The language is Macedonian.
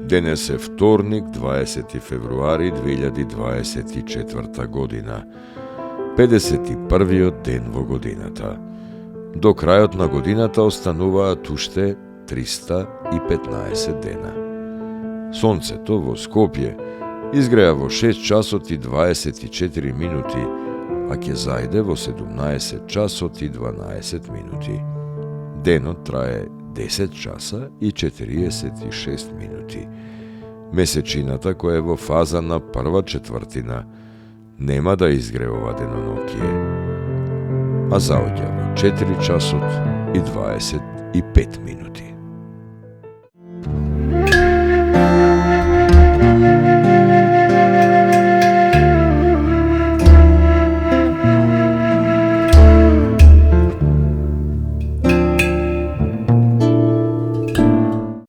Денес е вторник, 20. февруари 2024 година, 51-иот ден во годината. До крајот на годината остануваат уште 315 дена. Сонцето во Скопје изгреа во 6 часот и 24 минути, а ќе зајде во 17 часот и 12 минути. Денот трае 10 часа и 46 минути. Месечината, која е во фаза на прва четвртина, нема да изгревува денонокие, а заоѓа во 4 часот и 25 минути.